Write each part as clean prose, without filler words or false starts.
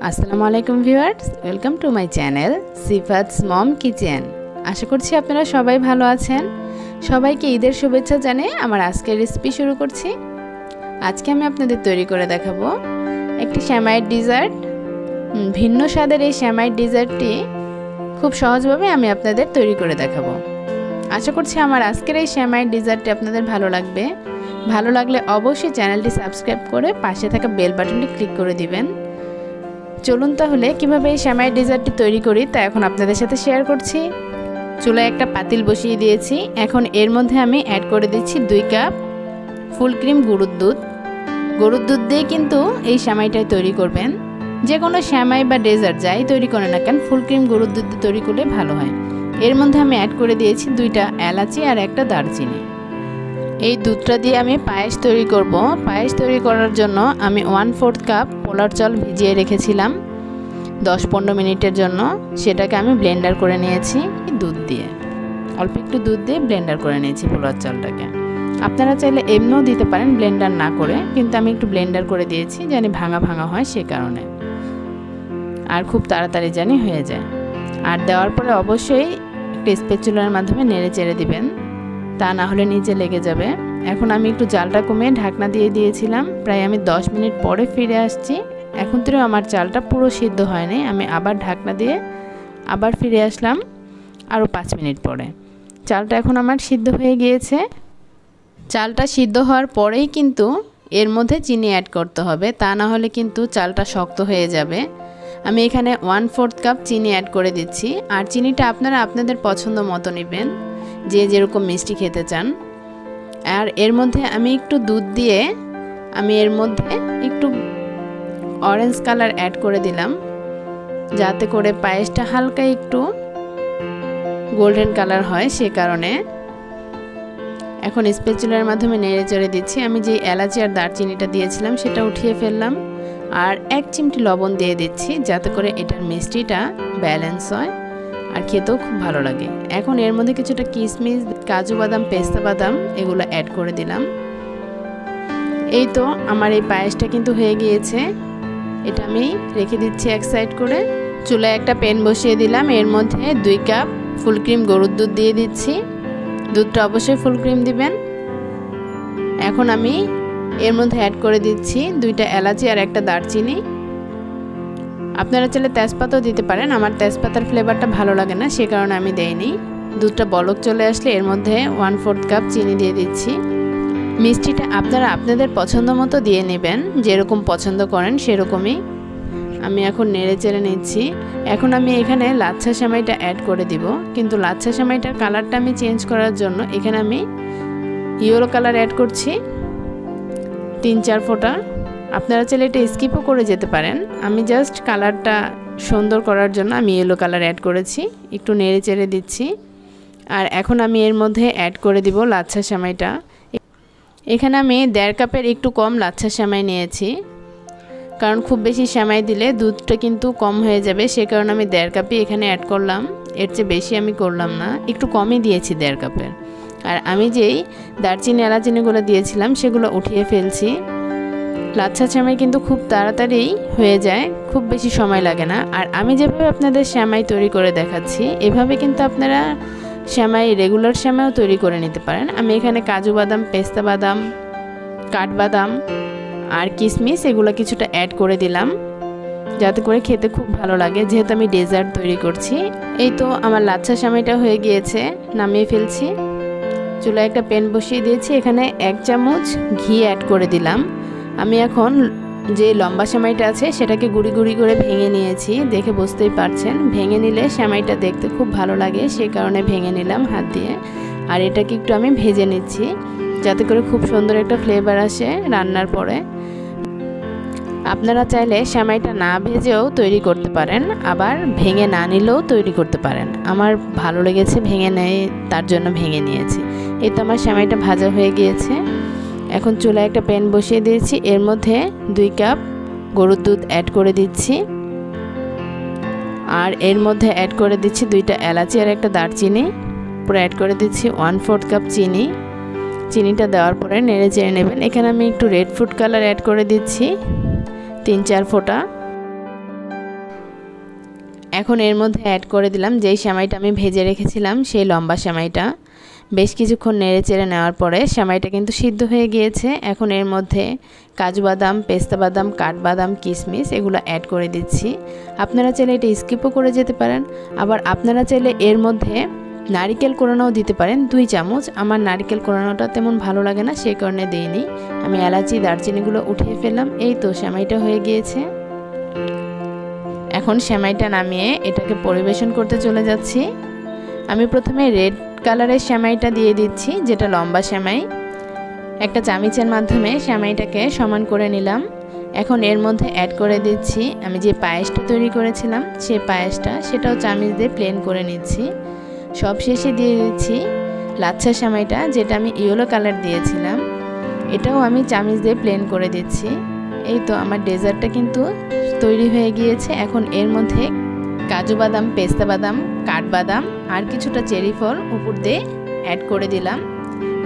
আসসালামু আলাইকুম viewers, welcome to my channel Sifat's Mom Kitchen. আশা করছি আপনারা সবাই ভালো আছেন। সবাইকে ঈদের শুভেচ্ছা জানিয়ে আমার আজকের রেসিপি শুরু করছি। আজকে আমি আপনাদের তৈরি করে দেখাবো একটি সেমাইয়ের ডেজার্ট। ভিন্ন স্বাদের এই সেমাইয়ের ডেজার্টটি খুব সহজভাবে আমি আপনাদের তৈরি করে দেখাবো। আশা করছি আমার আজকের এই সেমাইয়ের ডেজার্টটি আপনাদের ভালো লাগবে। ভালো লাগলে অবশ্যই চ্যানেলটি সাবস্ক্রাইব করে পাশে থাকা বেল বাটনটি ক্লিক করে দিবেন। চলুন তাহলে কিভাবে এই সেমাই ডেজার্টটি তৈরি করি তা এখন আপনাদের সাথে শেয়ার করছি। চুলায় একটা পাতিল বসিয়ে দিয়েছি। এখন এর মধ্যে আমি অ্যাড করে দিচ্ছি 2 কাপ ফুল ক্রিম গরুর দুধ। গরুর দুধ দিয়ে কিন্তু এই সেমাইটাই তৈরি করবেন। যে কোনো সেমাই বা ডেজার্ট যাই তৈরি করে না কেন ফুল ক্রিম গরুর দুধ দিয়ে তৈরি করলে ভালো হয়। এর মধ্যে আমি অ্যাড করে দিয়েছি 2টা এলাচি আর একটা দারচিনি। এই দুধটা দিয়ে আমি পায়েস তৈরি করব। পায়েস তৈরি করার জন্য আমি 1/4 কাপ পোলার চাল ভিজিয়ে রেখেছিলাম 10-15 মিনিটের জন্য। সেটাকে আমি ব্লেন্ডার করে নিয়েছি দুধ দিয়ে, অল্প একটু দুধ দিয়ে ব্লেন্ডার করে নিয়েছি পোলার চালটাকে। আপনারা চাইলে এমনিও দিতে পারেন ব্লেন্ডার না করে, কিন্তু আমি একটু ব্লেন্ডার করে দিয়েছি জানি ভাঙা ভাঙা হয় সে কারণে, আর খুব তাড়াতাড়ি জানি হয়ে যায়। আর দেওয়ার পরে অবশ্যই একটা স্প্যাচুলার মাধ্যমে নেড়ে চেড়ে দিবেন, তা না হলে নিচে লেগে যাবে। এখন আমি একটু জালটা কমিয়ে ঢাকনা দিয়ে দিয়েছিলাম। প্রায় আমি 10 মিনিট পরে ফিরে আসছি। এখন তো আমার চালটা পুরো সিদ্ধ হয়নি। আমি আবার ঢাকনা দিয়ে আবার ফিরে আসলাম আরও 5 মিনিট পরে। চালটা এখন আমার সিদ্ধ হয়ে গিয়েছে। চালটা সিদ্ধ হওয়ার পরেই কিন্তু এর মধ্যে চিনি অ্যাড করতে হবে, তা না হলে কিন্তু চালটা শক্ত হয়ে যাবে। আমি এখানে 1/4 কাপ চিনি অ্যাড করে দিচ্ছি। আর চিনিটা আপনারা আপনাদের পছন্দ মতো নেবেন, যে যেরকম মিষ্টি খেতে চান। আর এর মধ্যে আমি একটু দুধ দিয়ে আমি এর মধ্যে একটু অরেঞ্জ কালার অ্যাড করে দিলাম, যাতে করে পায়েসটা হালকা একটু গোল্ডেন কালার হয় সে কারণে। এখন স্প্যাচুলার মাধ্যমে নেড়ে চেড়ে দিচ্ছি। আমি যে এলাচি আর দারচিনিটা দিয়েছিলাম সেটা উঠিয়ে ফেললাম, আর 1 চিমটি লবণ দিয়ে দিচ্ছি যাতে করে এটার মিষ্টিটা ব্যালেন্স হয় আর খেতেও খুব ভালো লাগে। এখন এর মধ্যে কিছুটা কিশমিশ, কাজু বাদাম, পেস্তা বাদাম এগুলো অ্যাড করে দিলাম। এই তো আমার এই পায়েসটা কিন্তু হয়ে গিয়েছে। এটা আমি রেখে দিচ্ছি এক সাইড করে। চুলায় একটা প্যান বসিয়ে দিলাম। এর মধ্যে 2 কাপ ফুল ক্রিম গরুর দুধ দিয়ে দিচ্ছি। দুধটা অবশ্যই ফুল ক্রিম দিবেন। এখন আমি এর মধ্যে অ্যাড করে দিচ্ছি 2টা এলাচি আর একটা দারচিনি। আপনারা চাইলে তেজপাতাও দিতে পারেন। আমার তেজপাতার ফ্লেভারটা ভালো লাগে না সে কারণে আমি দেইনি। দুধটা বলক চলে আসলে এর মধ্যে 1/4 কাপ চিনি দিয়ে দিচ্ছি। মিষ্টিটা আপনারা আপনাদের পছন্দ মতো দিয়ে নেবেন, যেরকম পছন্দ করেন সেরকমই। আমি এখন নেড়ে চেড়ে নিচ্ছি। এখন আমি এখানে লাচ্ছা সেমাইটা অ্যাড করে দিব, কিন্তু লাচ্ছা সেমাইটার কালারটা আমি চেঞ্জ করার জন্য এখানে আমি ইয়েলো কালার অ্যাড করছি 3-4 ফোঁটা। আপনারা চাইলে এটা স্কিপও করে যেতে পারেন। আমি জাস্ট কালারটা সুন্দর করার জন্য আমি ইয়েলো কালার অ্যাড করেছি। একটু নেড়ে চেড়ে দিচ্ছি। আর এখন আমি এর মধ্যে অ্যাড করে দিব লাচ্ছা সেমাইটা। এখানে আমি 1.5 কাপের একটু কম লাচ্ছা সেমাই নিয়েছি, কারণ খুব বেশি সেমাই দিলে দুধটা কিন্তু কম হয়ে যাবে, সে কারণে আমি 1.5 কাপই এখানে অ্যাড করলাম। এর চেয়ে বেশি আমি করলাম না, একটু কমই দিয়েছি 1.5 কাপের। আর আমি যেই দারচিনি এলাচিনিগুলো দিয়েছিলাম সেগুলো উঠিয়ে ফেলছি। লাচ্ছা সেমাই কিন্তু খুব তাড়াতাড়ি হয়ে যায়, খুব বেশি সময় লাগে না। আর আমি যেভাবে আপনাদের সেমাই তৈরি করে দেখাচ্ছি এভাবে কিন্তু আপনারা সেমাই রেগুলার সেমাইও তৈরি করে নিতে পারেন। আমি এখানে কাজু বাদাম, পেস্তা বাদাম, কাঠবাদাম আর কিশমিশ এগুলো কিছুটা অ্যাড করে দিলাম, যাতে করে খেতে খুব ভালো লাগে, যেহেতু আমি ডেজার্ট তৈরি করছি। এই তো আমার লাচ্ছা সেমাইটা হয়ে গিয়েছে, নামিয়ে ফেলছি। চুলায় একটা প্যান বসিয়ে দিয়েছি। এখানে 1 চামচ ঘি অ্যাড করে দিলাম। আমি এখন যে লম্বা সেমাইটা আছে সেটাকে গুঁড়ি গুঁড়ি করে ভেঙে নিয়েছি, দেখে বুঝতেই পারছেন। ভেঙে নিলে সেমাইটা দেখতে খুব ভালো লাগে, সে কারণে ভেঙে নিলাম হাত দিয়ে। আর এটাকে একটু আমি ভেজে নিচ্ছি যাতে করে খুব সুন্দর একটা ফ্লেভার আসে রান্নার পরে। আপনারা চাইলে সেমাইটা না ভেজেও তৈরি করতে পারেন, আবার ভেঙে না নিলেও তৈরি করতে পারেন। আমার ভালো লেগেছে ভেঙে নেয়, তার জন্য ভেঙে নিয়েছি। এই তো আমার সেমাইটা ভাজা হয়ে গিয়েছে। এখন চুলায় একটা প্যান বসিয়ে দিয়েছি। এর মধ্যে 2 কাপ গরুর দুধ অ্যাড করে দিচ্ছি। আর এর মধ্যে অ্যাড করে দিচ্ছি 2টা এলাচি আর একটা দারচিনি। পুরো অ্যাড করে দিচ্ছি 1/4 কাপ চিনি। চিনিটা দেওয়ার পরে নেড়ে চেড়ে নেবেন। এখানে আমি একটু রেড ফুড কালার অ্যাড করে দিচ্ছি 3-4 ফোঁটা। এখন এর মধ্যে অ্যাড করে দিলাম যেই সেমাইটা আমি ভেজে রেখেছিলাম, সেই লম্বা সেমাইটা। বেশ কিছুক্ষণ নেড়ে চেড়ে নেওয়ার পরে সেমাইটা কিন্তু সিদ্ধ হয়ে গিয়েছে। এখন এর মধ্যে কাজু বাদাম, পেস্তা বাদাম, কাঠবাদাম, কিশমিশ এগুলো অ্যাড করে দিচ্ছি। আপনারা চাইলে এটা স্কিপও করে যেতে পারেন, আবার আপনারা চাইলে এর মধ্যে নারিকেল কোরানোও দিতে পারেন 2 চামচ। আমার নারিকেল কোরানোটা তেমন ভালো লাগে না, সেই কারণে দিইনি। আমি এলাচি, দারচিনিগুলো উঠিয়ে ফেললাম। এই তো সেমাইটা হয়ে গিয়েছে। এখন সেমাইটা নামিয়ে এটাকে পরিবেশন করতে চলে যাচ্ছি। আমি প্রথমে রেড কালারের সেমাইটা দিয়ে দিচ্ছি, যেটা লম্বা সেমাই। একটা চামচের মাধ্যমে সেমাইটাকে সমান করে নিলাম। এখন এর মধ্যে অ্যাড করে দিচ্ছি আমি যে পায়েসটা তৈরি করেছিলাম, সেই পায়েসটা, সেটাও চামচ দিয়ে প্লেন করে নিচ্ছি। সব শেষে দিয়ে দিচ্ছি লাচ্ছা সেমাইটা, যেটা আমি ইয়েলো কালার দিয়েছিলাম, এটাও আমি চামচ দিয়ে প্লেন করে দিচ্ছি। এই তো আমার ডেজার্টটা কিন্তু তৈরি হয়ে গিয়েছে। এখন এর মধ্যে কাজু বাদাম, পেস্তা বাদাম, কাঠবাদাম আর কিছুটা চেরি ফল উপর দিয়ে অ্যাড করে দিলাম।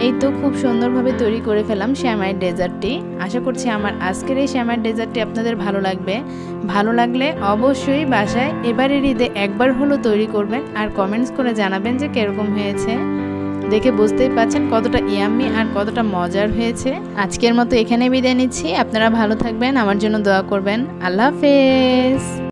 এই তো খুব সুন্দরভাবে তৈরি করে ফেলাম সেমাইয়ের ডেজার্টটি। আশা করছি আমার আজকের এই সেমাইয়ের ডেজার্টটি আপনাদের ভালো লাগবে। ভালো লাগলে অবশ্যই বাসায় এবারের ঈদে একবার হলো তৈরি করবেন আর কমেন্টস করে জানাবেন যে কীরকম হয়েছে। দেখে বুঝতেই পাচ্ছেন কতটা ইয়াম্মি আর কতটা মজার হয়েছে। আজকের মতো এখানে বিদায় নিচ্ছি। আপনারা ভালো থাকবেন, আমার জন্য দোয়া করবেন। আল্লাহ হাফেজ।